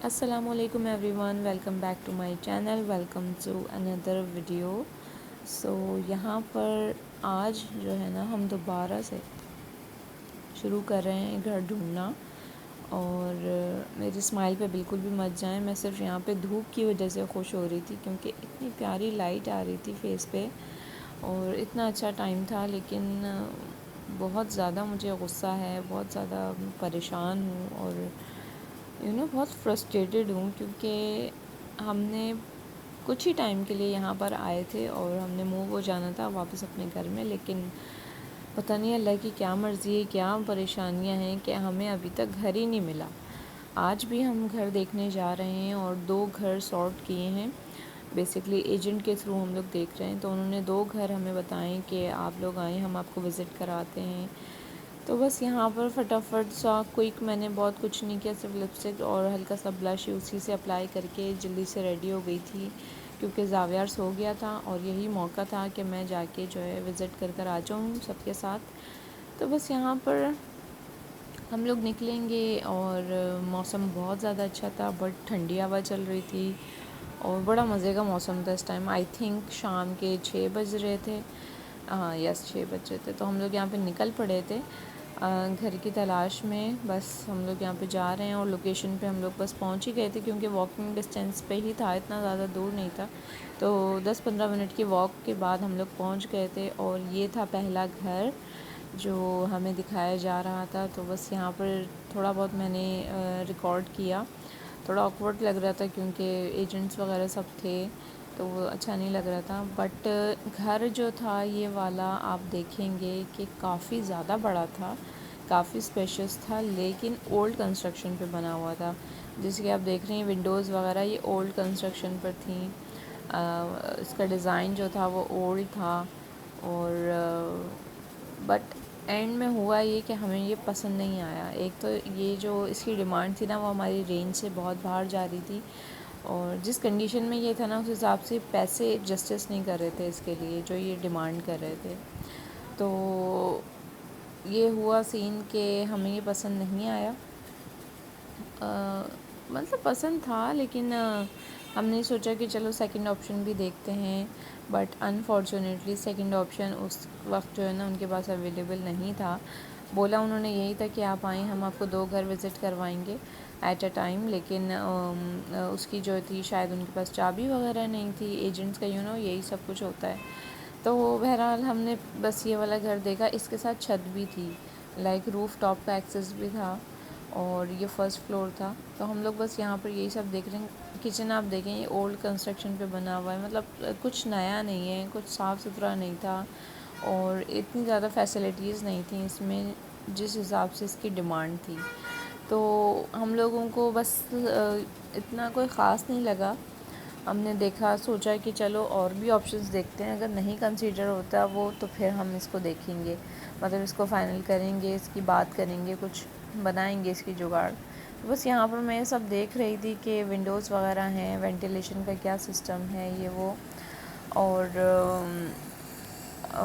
السلام علیکم everyone, welcome back to my channel, welcome to another video. یہاں پر آج جو ہے نا ہم دوبارہ سے شروع کر رہے ہیں گھر ڈھونڈنا، اور میری اسمائل پہ بالکل بھی مت جائیں، میں صرف یہاں پہ دھوپ کی وجہ سے خوش ہو رہی تھی کیونکہ اتنی پیاری لائٹ آ رہی تھی فیس پہ اور اتنا اچھا ٹائم تھا، لیکن بہت زیادہ مجھے غصہ ہے، بہت زیادہ پریشان ہوں اور بہت فرسٹریٹڈ ہوں کیونکہ ہم نے کچھ ہی ٹائم کے لیے یہاں پر آئے تھے اور ہم نے موو ہو جانا تھا واپس اپنے گھر میں، لیکن پتہ نہیں اللہ کی کیا مرضی ہے، کیا پریشانیاں ہیں کہ ہمیں ابھی تک گھر ہی نہیں ملا۔ آج بھی ہم گھر دیکھنے جا رہے ہیں اور 2 گھر سارٹ کیے ہیں، بیسکلی ایجنٹ کے تھرو ہم لوگ دیکھ رہے ہیں، تو انہوں نے 2 گھر ہمیں بتائیں کہ آپ لوگ آئیں، ہم آپ کو وزٹ کراتے ہیں۔ تو بس یہاں پر فٹافٹ سا کوئک، میں نے بہت کچھ نہیں کیا، صرف لپسٹک اور ہلکا سا بلش اسی سے اپلائی کر کے جلدی سے ریڈی ہو گئی تھی کیونکہ زاویار سو گیا تھا اور یہی موقع تھا کہ میں جا کے جو ہے وزٹ کر آ جاؤں سب کے ساتھ۔ تو بس یہاں پر ہم لوگ نکلیں گے اور موسم بہت زیادہ اچھا تھا، بٹ ٹھنڈی ہوا چل رہی تھی اور بڑا مزے کا موسم تھا اس ٹائم۔ آئی تھنک شام کے 6 بج رہے تھے، ہاں یس 6 بج رہے تھے، تو ہم لوگ یہاں پہ نکل پڑے تھے گھر کی تلاش میں۔ بس ہم لوگ یہاں پہ جا رہے ہیں اور لوکیشن پہ ہم لوگ بس پہنچ ہی گئے تھے کیونکہ واکنگ ڈسٹینس پہ ہی تھا، اتنا زیادہ دور نہیں تھا، تو 10-15 منٹ کی واک کے بعد ہم لوگ پہنچ گئے تھے اور یہ تھا پہلا گھر جو ہمیں دکھایا جا رہا تھا۔ تو بس یہاں پر تھوڑا بہت میں نے ریکارڈ کیا، تھوڑا آکورڈ لگ رہا تھا کیونکہ ایجنٹس وغیرہ سب تھے تو وہ اچھا نہیں لگ رہا تھا، بٹ گھر جو تھا یہ والا آپ دیکھیں گے کہ کافی زیادہ بڑا تھا، کافی اسپیشیس تھا، لیکن اولڈ کنسٹرکشن پہ بنا ہوا تھا، جیسے کہ آپ دیکھ رہے ہیں ونڈوز وغیرہ یہ اولڈ کنسٹرکشن پر تھیں، اس کا ڈیزائن جو تھا وہ اولڈ تھا، اور بٹ اینڈ میں ہوا یہ کہ ہمیں یہ پسند نہیں آیا۔ ایک تو یہ جو اس کی ڈیمانڈ تھی نا وہ ہماری رینج سے بہت باہر جا رہی تھی، اور جس کنڈیشن میں یہ تھا نا اس حساب سے پیسے جسٹس نہیں کر رہے تھے اس کے لیے جو یہ ڈیمانڈ کر رہے تھے، تو یہ ہوا سین کہ ہمیں یہ پسند نہیں آیا۔ مطلب پسند تھا لیکن ہم نے سوچا کہ چلو سیکنڈ آپشن بھی دیکھتے ہیں، بٹ انفارچونیٹلی سیکنڈ آپشن اس وقت جو ہے نا ان کے پاس اویلیبل نہیں تھا۔ بولا انہوں نے یہی تھا کہ آپ آئیں، ہم آپ کو 2 گھر وزٹ کروائیں گے ایٹ اے ٹائم، لیکن اس کی جو تھی شاید ان کے پاس چابی وغیرہ نہیں تھی، ایجنٹس کا یہی سب کچھ ہوتا ہے۔ تو بہرحال ہم نے بس یہ والا گھر دیکھا، اس کے ساتھ چھت بھی تھی، لائک روف ٹاپ کا ایکسس بھی تھا، اور یہ فرسٹ فلور تھا، تو ہم لوگ بس یہاں پر یہی سب دیکھ رہے ہیں۔ کچن آپ دیکھیں یہ اولڈ کنسٹرکشن پہ بنا ہوا ہے، مطلب کچھ نیا نہیں ہے، کچھ صاف ستھرا نہیں تھا اور اتنی زیادہ فیسلٹیز نہیں تھیں اس میں جس حساب سے اس کی ڈیمانڈ تھی، تو ہم لوگوں کو بس اتنا کوئی خاص نہیں لگا۔ ہم نے دیکھا، سوچا کہ چلو اور بھی آپشنز دیکھتے ہیں، اگر نہیں کنسیڈر ہوتا وہ تو پھر ہم اس کو دیکھیں گے، مطلب اس کو فائنل کریں گے، اس کی بات کریں گے، کچھ بنائیں گے اس کی جگاڑ۔ بس یہاں پر میں سب دیکھ رہی تھی کہ ونڈوز وغیرہ ہیں، وینٹیلیشن کا کیا سسٹم ہے یہ وہ، اور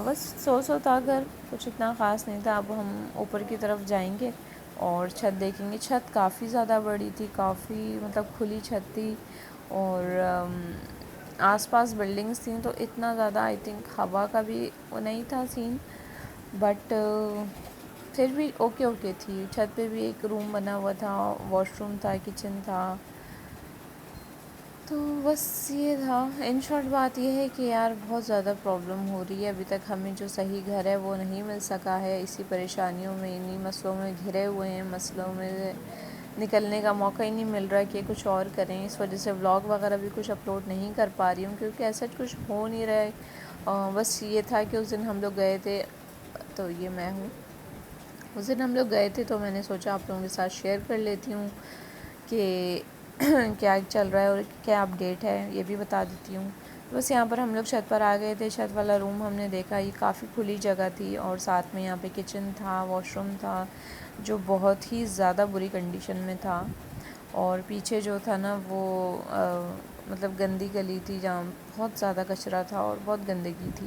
بس سو تھا گھر، کچھ اتنا خاص نہیں تھا۔ اب ہم اوپر کی طرف جائیں گے اور چھت دیکھیں گے، چھت کافی زیادہ بڑی تھی، کافی مطلب کھلی چھت تھی، اور آس پاس بلڈنگس تھیں تو اتنا زیادہ آئی تھنک ہوا کا بھی وہ نہیں تھا سین، بٹ پھر بھی اوکے تھی۔ چھت پہ بھی ایک روم بنا ہوا تھا، واش روم تھا، کچن تھا، تو بس یہ تھا۔ ان شارٹ بات یہ ہے کہ یار بہت زیادہ پرابلم ہو رہی ہے، ابھی تک ہمیں جو صحیح گھر ہے وہ نہیں مل سکا ہے، اسی پریشانیوں میں، انہی مسئلوں میں گھرے ہوئے ہیں، مسئلوں میں نکلنے کا موقع ہی نہیں مل رہا کہ کچھ اور کریں، اس وجہ سے ولاگ وغیرہ بھی کچھ اپلوڈ نہیں کر پا رہی ہوں کیونکہ ایسا کچھ ہو نہیں رہا ہے۔ بس یہ تھا کہ اس دن ہم لوگ گئے تھے، تو یہ میں ہوں، اس دن ہم لوگ گئے تھے تو میں نے سوچا آپ لوگوں کے ساتھ شیئر کر لیتی ہوں کہ کیا چل رہا ہے اور کیا اپڈیٹ ہے، یہ بھی بتا دیتی ہوں۔ بس یہاں پر ہم لوگ چھت پر آ گئے تھے، چھت والا روم ہم نے دیکھا، یہ کافی کھلی جگہ تھی اور ساتھ میں یہاں پہ کچن تھا، واش روم تھا جو بہت ہی زیادہ بری کنڈیشن میں تھا، اور پیچھے جو تھا نا وہ مطلب گندی گلی تھی جہاں بہت زیادہ کچرا تھا اور بہت گندگی تھی،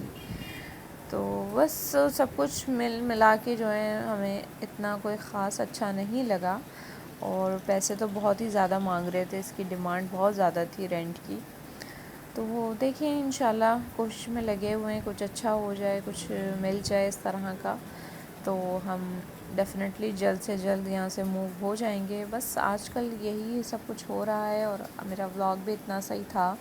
تو بس سب کچھ ملا کے جو ہے ہمیں اتنا کوئی خاص اچھا نہیں لگا، اور پیسے تو بہت ہی زیادہ مانگ رہے تھے، اس کی ڈیمانڈ بہت زیادہ تھی رینٹ کی. تو وہ دیکھیں انشاءاللہ کوشش میں لگے ہوئے ہیں، کچھ اچھا ہو جائے، کچھ مل جائے اس طرح کا، تو ہم ڈیفینیٹلی جلد سے جلد یہاں سے موو ہو جائیں گے. بس آج کل یہی سب کچھ ہو رہا ہے، اور میرا ولاگ بھی اتنا صحیح تھا.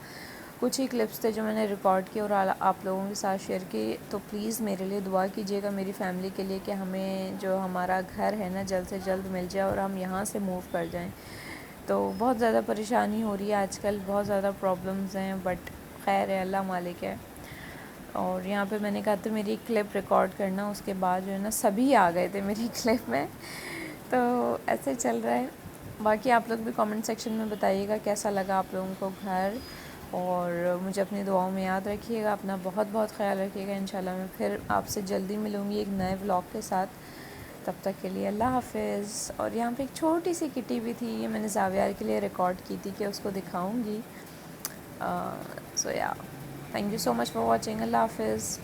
کچھ ہی کلپس تھے جو میں نے ریکارڈ کیے اور آپ لوگوں کے ساتھ شیئر کی. تو پلیز میرے لیے دعا کیجیے گا، میری فیملی کے لیے، کہ ہمیں جو ہمارا گھر ہے نا جلد سے جلد مل جائے اور ہم یہاں سے موو کر جائیں. تو بہت زیادہ پریشانی ہو رہی ہے آج کل، بہت زیادہ پرابلمز ہیں، بٹ خیر ہے، اللہ مالک ہے. اور یہاں پہ میں نے کہا تھا میری کلپ ریکارڈ کرنا، اس کے بعد جو ہے نا سبھی آ گئے تھے میری کلپ میں. تو ایسے چل رہا ہے. باقی آپ لوگ بھی کامنٹ سیکشن میں بتائیے گا کیسا لگا آپ لوگوں کو گھر، اور مجھے اپنی دعاؤں میں یاد رکھیے گا. اپنا بہت بہت خیال رکھیے گا. انشاءاللہ میں پھر آپ سے جلدی ملوں گی ایک نئے ولاگ کے ساتھ. تب تک کے لیے اللہ حافظ. اور یہاں پہ ایک چھوٹی سی کٹی بھی تھی، یہ میں نے زاویار کے لیے ریکارڈ کی تھی کہ اس کو دکھاؤں گی. So yeah thank you so much for watching. Allah حافظ.